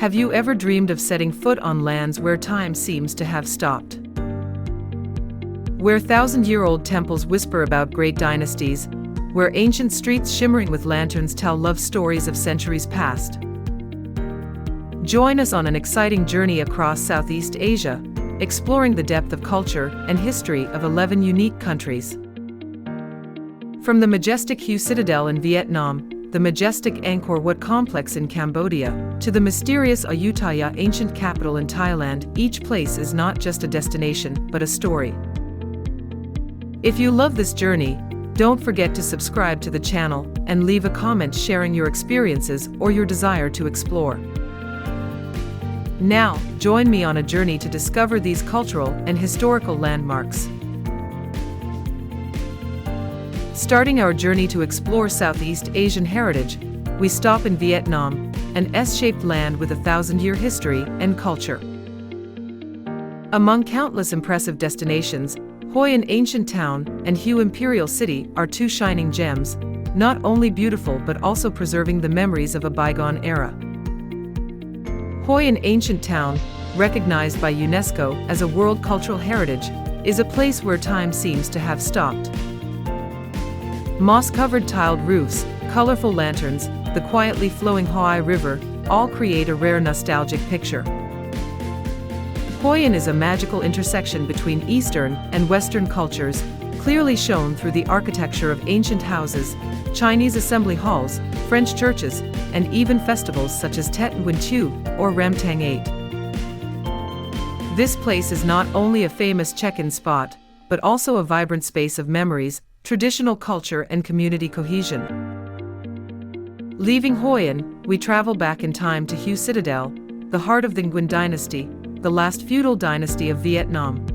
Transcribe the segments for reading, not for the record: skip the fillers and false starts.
Have you ever dreamed of setting foot on lands where time seems to have stopped? Where thousand-year-old temples whisper about great dynasties, where ancient streets shimmering with lanterns tell love stories of centuries past. Join us on an exciting journey across Southeast Asia, exploring the depth of culture and history of 11 unique countries. From the majestic Citadel in Vietnam, the majestic Angkor Wat complex in Cambodia, to the mysterious Ayutthaya ancient capital in Thailand, each place is not just a destination, but a story. If you love this journey, don't forget to subscribe to the channel and leave a comment sharing your experiences or your desire to explore. Now, join me on a journey to discover these cultural and historical landmarks. Starting our journey to explore Southeast Asian heritage, we stop in Vietnam, an S-shaped land with a 1,000-year history and culture. Among countless impressive destinations, Hoi An ancient town and Hue Imperial City are two shining gems, not only beautiful but also preserving the memories of a bygone era. Hoi An ancient town, recognized by UNESCO as a World Cultural Heritage, is a place where time seems to have stopped. Moss-covered tiled roofs, colorful lanterns, the quietly flowing Hoi River, all create a rare nostalgic picture. Hoi An is a magical intersection between Eastern and Western cultures, clearly shown through the architecture of ancient houses, Chinese assembly halls, French churches, and even festivals such as Tet Nguyen Chu or Ramtang 8. This place is not only a famous check-in spot, but also a vibrant space of memories, traditional culture and community cohesion. Leaving Hoi An, we travel back in time to Hue Citadel, the heart of the Nguyen dynasty, the last feudal dynasty of Vietnam.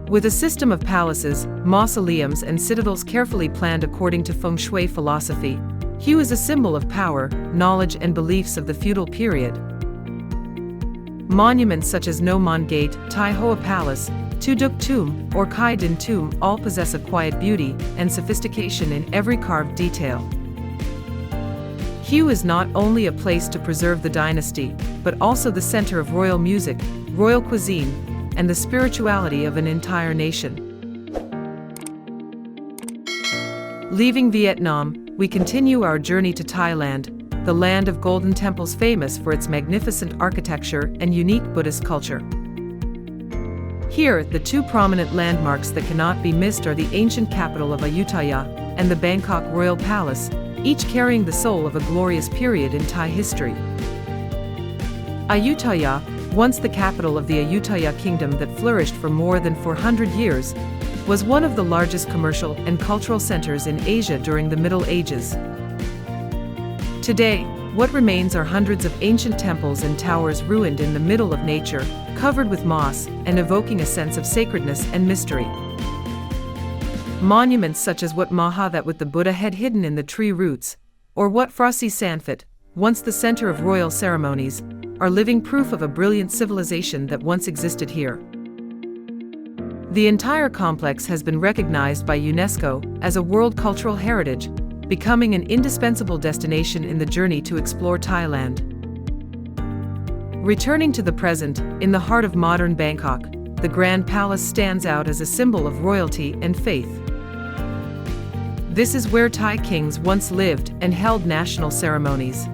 With a system of palaces, mausoleums and citadels carefully planned according to feng shui philosophy, Hue is a symbol of power, knowledge and beliefs of the feudal period. Monuments such as No Mon Gate, Tai Hoa Palace, Tu Duc Tomb, or Kai Din Tomb all possess a quiet beauty and sophistication in every carved detail. Hue is not only a place to preserve the dynasty, but also the center of royal music, royal cuisine, and the spirituality of an entire nation. Leaving Vietnam, we continue our journey to Thailand, the land of golden temples famous for its magnificent architecture and unique Buddhist culture. Here, the two prominent landmarks that cannot be missed are the ancient capital of Ayutthaya and the Bangkok Royal Palace, each carrying the soul of a glorious period in Thai history. Ayutthaya, once the capital of the Ayutthaya kingdom that flourished for more than 400 years, was one of the largest commercial and cultural centers in Asia during the Middle Ages. Today, what remains are hundreds of ancient temples and towers ruined in the middle of nature, covered with moss and evoking a sense of sacredness and mystery. Monuments such as Wat Maha that with the Buddha head hidden in the tree roots, or Wat Phra Si Sanphit, once the center of royal ceremonies, are living proof of a brilliant civilization that once existed here. The entire complex has been recognized by UNESCO as a World Cultural Heritage, becoming an indispensable destination in the journey to explore Thailand. Returning to the present, in the heart of modern Bangkok, the Grand Palace stands out as a symbol of royalty and faith. This is where Thai kings once lived and held national ceremonies.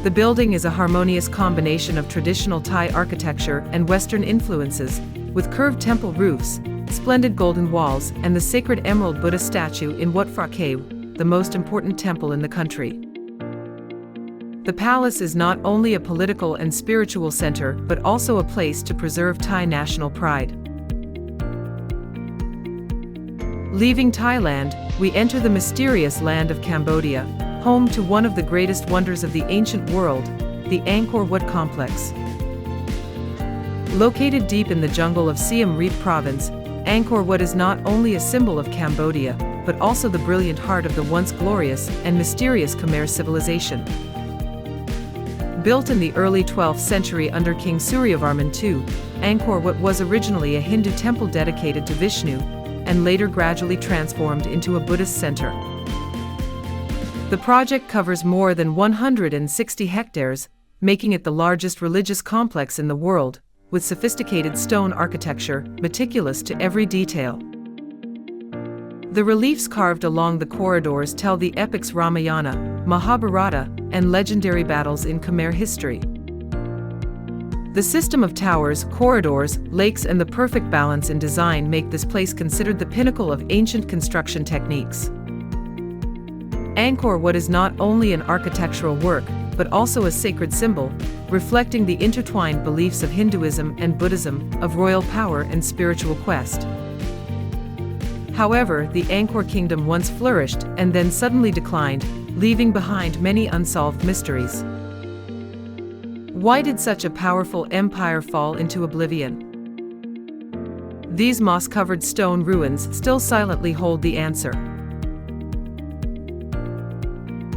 The building is a harmonious combination of traditional Thai architecture and Western influences, with curved temple roofs, splendid golden walls, and the sacred emerald Buddha statue in Wat Phra Kaew, the most important temple in the country. The palace is not only a political and spiritual center but also a place to preserve Thai national pride. Leaving Thailand, we enter the mysterious land of Cambodia, home to one of the greatest wonders of the ancient world, the Angkor Wat complex. Located deep in the jungle of Siem Reap province, Angkor Wat is not only a symbol of Cambodia, but also the brilliant heart of the once glorious and mysterious Khmer civilization. Built in the early 12th century under King Suryavarman II, Angkor Wat was originally a Hindu temple dedicated to Vishnu, and later gradually transformed into a Buddhist center. The project covers more than 160 hectares, making it the largest religious complex in the world, with sophisticated stone architecture, meticulous to every detail. The reliefs carved along the corridors tell the epics Ramayana, Mahabharata, and legendary battles in Khmer history. The system of towers, corridors, lakes, and the perfect balance in design make this place considered the pinnacle of ancient construction techniques. Angkor Wat is not only an architectural work, but also a sacred symbol, reflecting the intertwined beliefs of Hinduism and Buddhism, of royal power and spiritual quest. However, the Angkor kingdom once flourished and then suddenly declined, leaving behind many unsolved mysteries. Why did such a powerful empire fall into oblivion? These moss-covered stone ruins still silently hold the answer.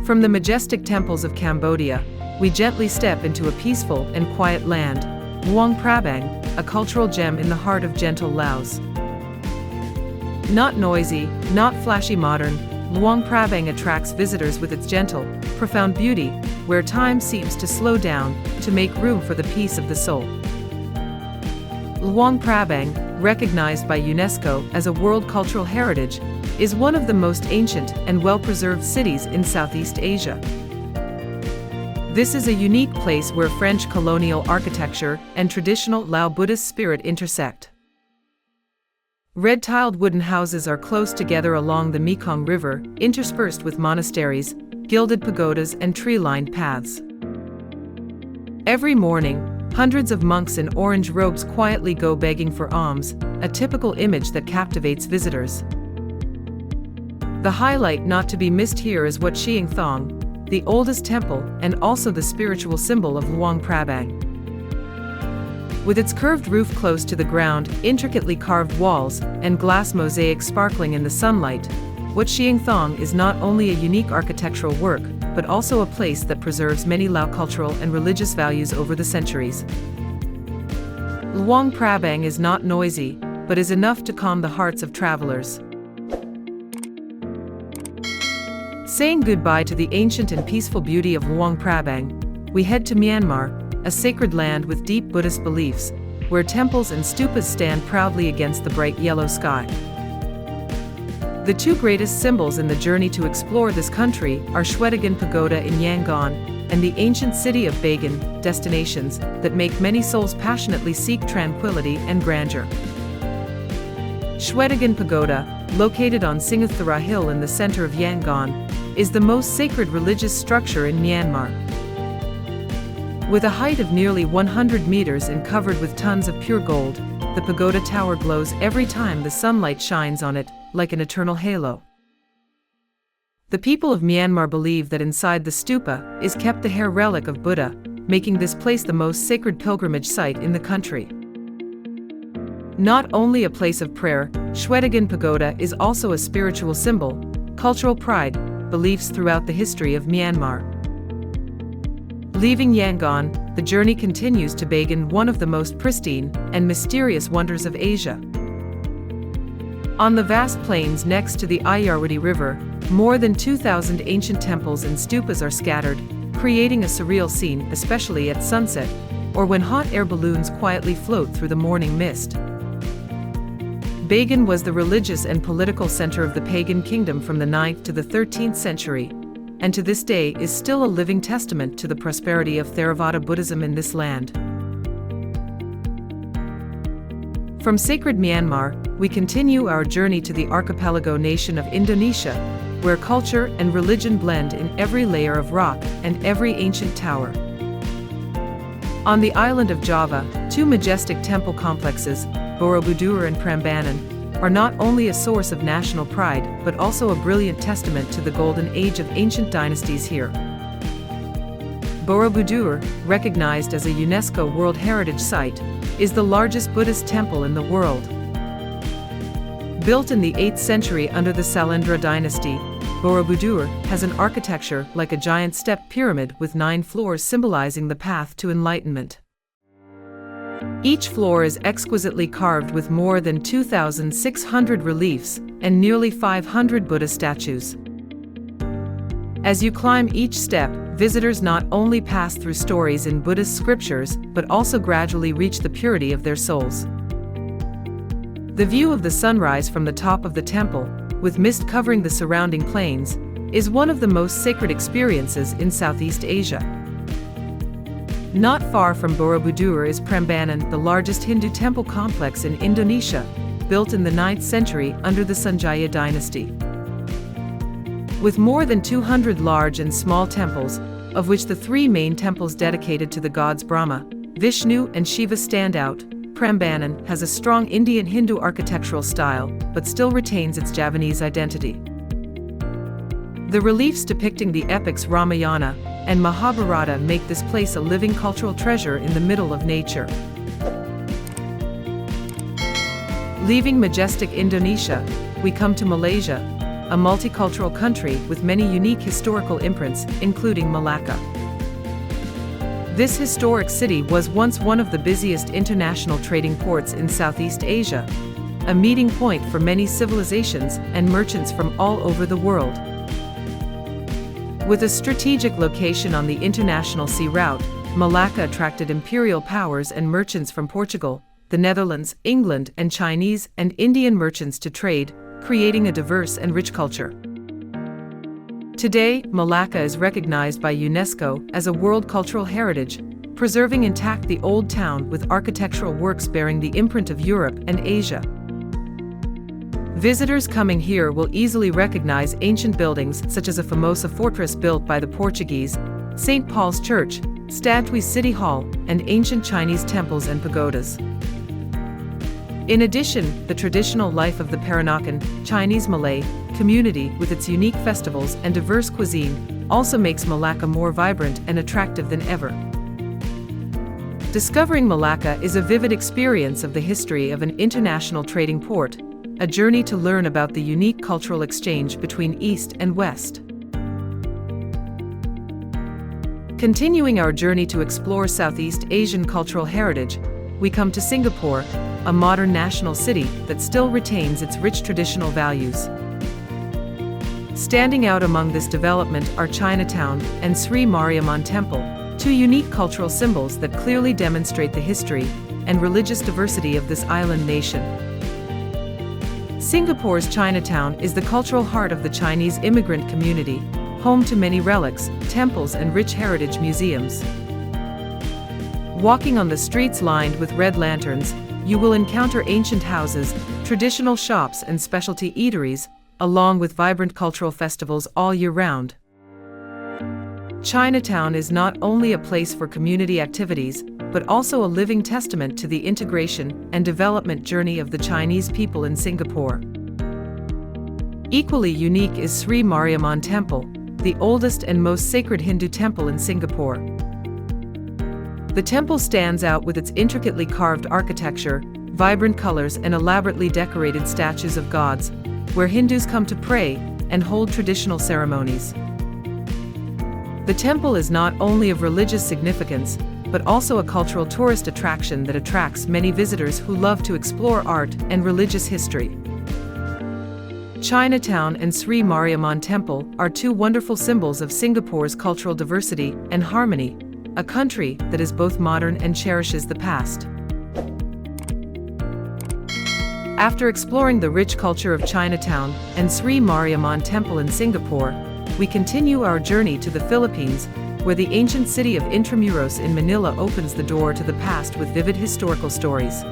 From the majestic temples of Cambodia, we gently step into a peaceful and quiet land, Luang Prabang, a cultural gem in the heart of gentle Laos. Not noisy, not flashy modern, Luang Prabang attracts visitors with its gentle, profound beauty, where time seems to slow down to make room for the peace of the soul. Luang Prabang, recognized by UNESCO as a World Cultural Heritage, is one of the most ancient and well-preserved cities in Southeast Asia. This is a unique place where French colonial architecture and traditional Lao Buddhist spirit intersect. Red-tiled wooden houses are close together along the Mekong River, interspersed with monasteries, gilded pagodas, and tree-lined paths. Every morning, hundreds of monks in orange robes quietly go begging for alms, a typical image that captivates visitors. The highlight not to be missed here is Wat Siang Thong, the oldest temple and also the spiritual symbol of Luang Prabang. With its curved roof close to the ground, intricately carved walls, and glass mosaic sparkling in the sunlight, Wat Siang Thong is not only a unique architectural work, but also a place that preserves many Lao cultural and religious values over the centuries. Luang Prabang is not noisy, but is enough to calm the hearts of travelers. Saying goodbye to the ancient and peaceful beauty of Luang Prabang, we head to Myanmar, a sacred land with deep Buddhist beliefs, where temples and stupas stand proudly against the bright yellow sky. The two greatest symbols in the journey to explore this country are Shwedagon Pagoda in Yangon and the ancient city of Bagan, destinations that make many souls passionately seek tranquility and grandeur. Shwedagon Pagoda, located on Singathara Hill in the center of Yangon, is the most sacred religious structure in Myanmar. With a height of nearly 100 meters and covered with tons of pure gold, the pagoda tower glows every time the sunlight shines on it, like an eternal halo. The people of Myanmar believe that inside the stupa is kept the hair relic of Buddha, making this place the most sacred pilgrimage site in the country. Not only a place of prayer, Shwedagon Pagoda is also a spiritual symbol, cultural pride, beliefs throughout the history of Myanmar. Leaving Yangon, the journey continues to Bagan, one of the most pristine and mysterious wonders of Asia. On the vast plains next to the Ayutthaya River, more than 2,000 ancient temples and stupas are scattered, creating a surreal scene, especially at sunset, or when hot air balloons quietly float through the morning mist. Bagan was the religious and political center of the pagan kingdom from the 9th to the 13th century, and to this day is still a living testament to the prosperity of Theravada Buddhism in this land. From sacred Myanmar, we continue our journey to the archipelago nation of Indonesia, where culture and religion blend in every layer of rock and every ancient tower. On the island of Java, two majestic temple complexes, Borobudur and Prambanan, are not only a source of national pride but also a brilliant testament to the golden age of ancient dynasties here. Borobudur, recognized as a UNESCO World Heritage Site, is the largest Buddhist temple in the world. Built in the 8th century under the Sailendra dynasty, Borobudur has an architecture like a giant step pyramid with 9 floors symbolizing the path to enlightenment. Each floor is exquisitely carved with more than 2,600 reliefs and nearly 500 Buddha statues. As you climb each step, visitors not only pass through stories in Buddhist scriptures, but also gradually reach the purity of their souls. The view of the sunrise from the top of the temple, with mist covering the surrounding plains, is one of the most sacred experiences in Southeast Asia. Not far from Borobudur is Prambanan, the largest Hindu temple complex in Indonesia, built in the 9th century under the Sanjaya dynasty. With more than 200 large and small temples, of which the 3 main temples dedicated to the gods Brahma, Vishnu and Shiva stand out, Prambanan has a strong Indian Hindu architectural style, but still retains its Javanese identity. The reliefs depicting the epics Ramayana and Mahabharata make this place a living cultural treasure in the middle of nature. Leaving majestic Indonesia, we come to Malaysia, a multicultural country with many unique historical imprints, including Malacca. This historic city was once one of the busiest international trading ports in Southeast Asia, a meeting point for many civilizations and merchants from all over the world. With a strategic location on the international sea route, Malacca attracted imperial powers and merchants from Portugal, the Netherlands, England, and Chinese and Indian merchants to trade, creating a diverse and rich culture. Today, Malacca is recognized by UNESCO as a World Cultural Heritage, preserving intact the old town with architectural works bearing the imprint of Europe and Asia. Visitors coming here will easily recognize ancient buildings such as a Formosa fortress built by the Portuguese, St. Paul's Church, Statuy City Hall, and ancient Chinese temples and pagodas. In addition, the traditional life of the Peranakan, Chinese-Malay, community with its unique festivals and diverse cuisine also makes Malacca more vibrant and attractive than ever. Discovering Malacca is a vivid experience of the history of an international trading port, a journey to learn about the unique cultural exchange between East and West. Continuing our journey to explore Southeast Asian cultural heritage, we come to Singapore, a modern national city that still retains its rich traditional values. Standing out among this development are Chinatown and Sri Mariamman Temple, 2 unique cultural symbols that clearly demonstrate the history and religious diversity of this island nation. Singapore's Chinatown is the cultural heart of the Chinese immigrant community, home to many relics, temples, and rich heritage museums. Walking on the streets lined with red lanterns, you will encounter ancient houses, traditional shops, and specialty eateries, along with vibrant cultural festivals all year round. Chinatown is not only a place for community activities, but also a living testament to the integration and development journey of the Chinese people in Singapore. Equally unique is Sri Mariamman Temple, the oldest and most sacred Hindu temple in Singapore. The temple stands out with its intricately carved architecture, vibrant colors, and elaborately decorated statues of gods, where Hindus come to pray and hold traditional ceremonies. The temple is not only of religious significance, but also a cultural tourist attraction that attracts many visitors who love to explore art and religious history. Chinatown and Sri Mariamman Temple are 2 wonderful symbols of Singapore's cultural diversity and harmony, a country that is both modern and cherishes the past. After exploring the rich culture of Chinatown and Sri Mariamman Temple in Singapore, we continue our journey to the Philippines, where the ancient city of Intramuros in Manila opens the door to the past with vivid historical stories.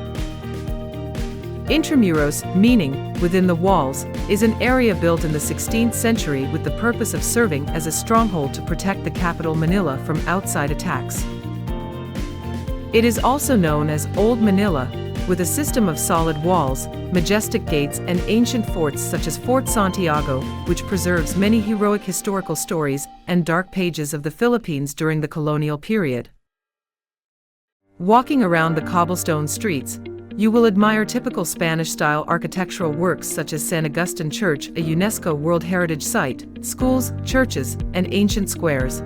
Intramuros, meaning within the walls, is an area built in the 16th century with the purpose of serving as a stronghold to protect the capital Manila from outside attacks. It is also known as Old Manila, with a system of solid walls, majestic gates, and ancient forts such as Fort Santiago, which preserves many heroic historical stories and dark pages of the Philippines during the colonial period. Walking around the cobblestone streets, you will admire typical Spanish-style architectural works such as San Agustin Church, a UNESCO World Heritage Site, schools, churches, and ancient squares.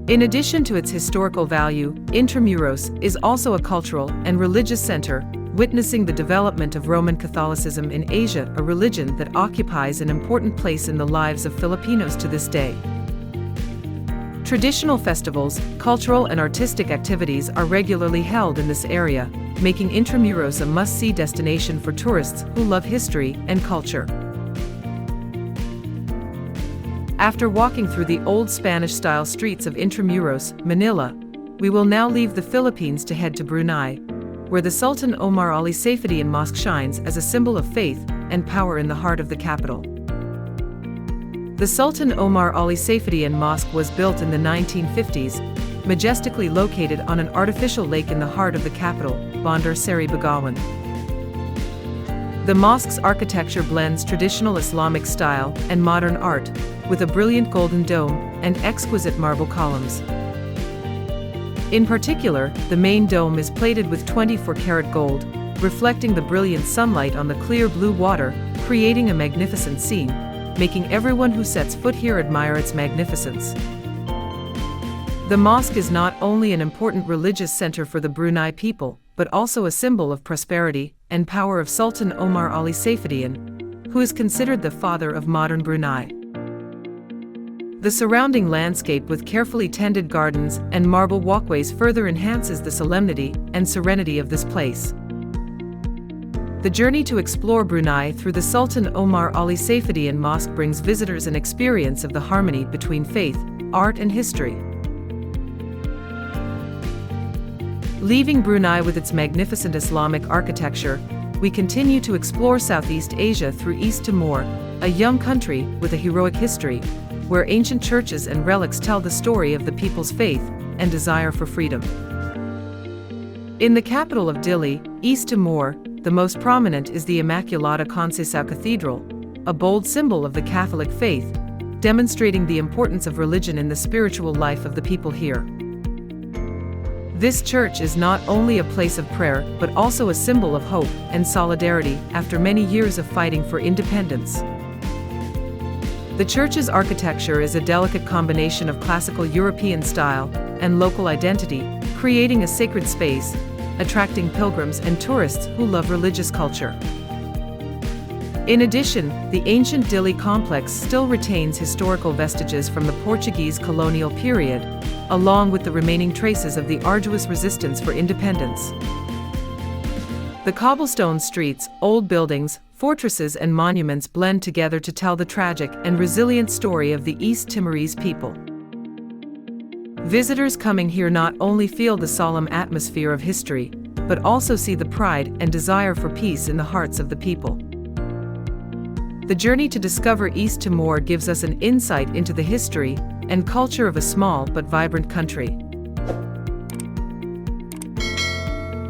In addition to its historical value, Intramuros is also a cultural and religious center, witnessing the development of Roman Catholicism in Asia, a religion that occupies an important place in the lives of Filipinos to this day. Traditional festivals, cultural and artistic activities are regularly held in this area, making Intramuros a must-see destination for tourists who love history and culture. After walking through the old Spanish-style streets of Intramuros, Manila, we will now leave the Philippines to head to Brunei, where the Sultan Omar Ali Saifuddien Mosque shines as a symbol of faith and power in the heart of the capital. The Sultan Omar Ali Saifuddien Mosque was built in the 1950s, majestically located on an artificial lake in the heart of the capital, Bandar Seri Begawan. The mosque's architecture blends traditional Islamic style and modern art, with a brilliant golden dome and exquisite marble columns. In particular, the main dome is plated with 24-karat gold, reflecting the brilliant sunlight on the clear blue water, creating a magnificent scene, making everyone who sets foot here admire its magnificence. The mosque is not only an important religious center for the Brunei people, but also a symbol of prosperity and power of Sultan Omar Ali Saifuddien, who is considered the father of modern Brunei. The surrounding landscape with carefully tended gardens and marble walkways further enhances the solemnity and serenity of this place. The journey to explore Brunei through the Sultan Omar Ali Saifuddien Mosque brings visitors an experience of the harmony between faith, art and history. Leaving Brunei with its magnificent Islamic architecture, we continue to explore Southeast Asia through East Timor, a young country with a heroic history, where ancient churches and relics tell the story of the people's faith and desire for freedom. In the capital of Dili, East Timor, the most prominent is the Imaculada Conceição Cathedral, a bold symbol of the Catholic faith, demonstrating the importance of religion in the spiritual life of the people here. This church is not only a place of prayer, but also a symbol of hope and solidarity after many years of fighting for independence. The church's architecture is a delicate combination of classical European style and local identity, creating a sacred space, attracting pilgrims and tourists who love religious culture. In addition, the ancient Dili complex still retains historical vestiges from the Portuguese colonial period, along with the remaining traces of the arduous resistance for independence. The cobblestone streets, old buildings, fortresses and monuments blend together to tell the tragic and resilient story of the East Timorese people. Visitors coming here not only feel the solemn atmosphere of history, but also see the pride and desire for peace in the hearts of the people. The journey to discover East Timor gives us an insight into the history and culture of a small but vibrant country.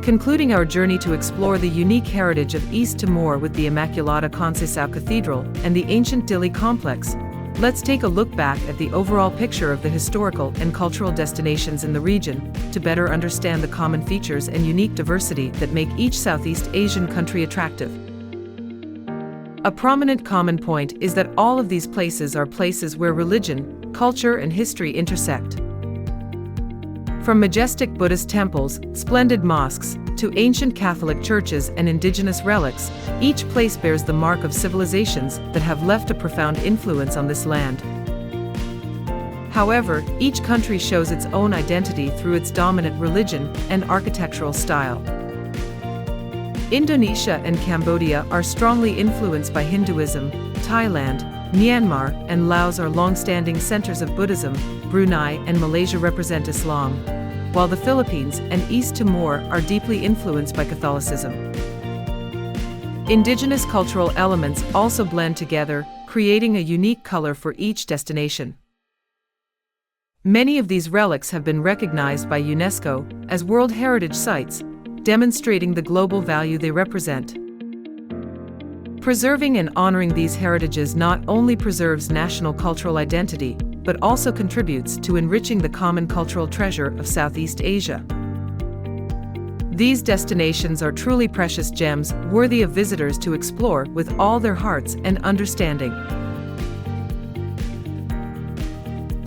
Concluding our journey to explore the unique heritage of East Timor with the Imaculada Conceição Cathedral and the ancient Dili complex, let's take a look back at the overall picture of the historical and cultural destinations in the region to better understand the common features and unique diversity that make each Southeast Asian country attractive. A prominent common point is that all of these places are places where religion, culture, and history intersect. From majestic Buddhist temples, splendid mosques, to ancient Catholic churches and indigenous relics, each place bears the mark of civilizations that have left a profound influence on this land. However, each country shows its own identity through its dominant religion and architectural style. Indonesia and Cambodia are strongly influenced by Hinduism. Thailand, Myanmar, and Laos are long-standing centers of Buddhism. Brunei and Malaysia represent Islam, while the Philippines and East Timor are deeply influenced by Catholicism. Indigenous cultural elements also blend together, creating a unique color for each destination. Many of these relics have been recognized by UNESCO as World Heritage Sites, demonstrating the global value they represent. Preserving and honoring these heritages not only preserves national cultural identity, but also contributes to enriching the common cultural treasure of Southeast Asia. These destinations are truly precious gems, worthy of visitors to explore with all their hearts and understanding.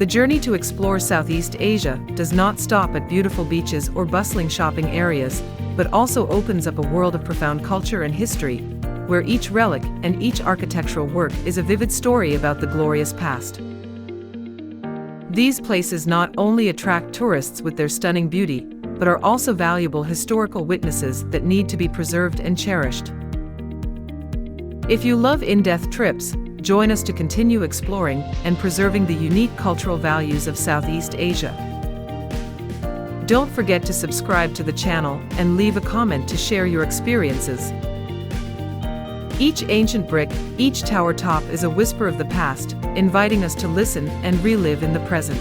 The journey to explore Southeast Asia does not stop at beautiful beaches or bustling shopping areas, but also opens up a world of profound culture and history, where each relic and each architectural work is a vivid story about the glorious past. These places not only attract tourists with their stunning beauty, but are also valuable historical witnesses that need to be preserved and cherished. If you love in-depth trips, join us to continue exploring and preserving the unique cultural values of Southeast Asia. Don't forget to subscribe to the channel and leave a comment to share your experiences. Each ancient brick, each tower top is a whisper of the past, inviting us to listen and relive in the present.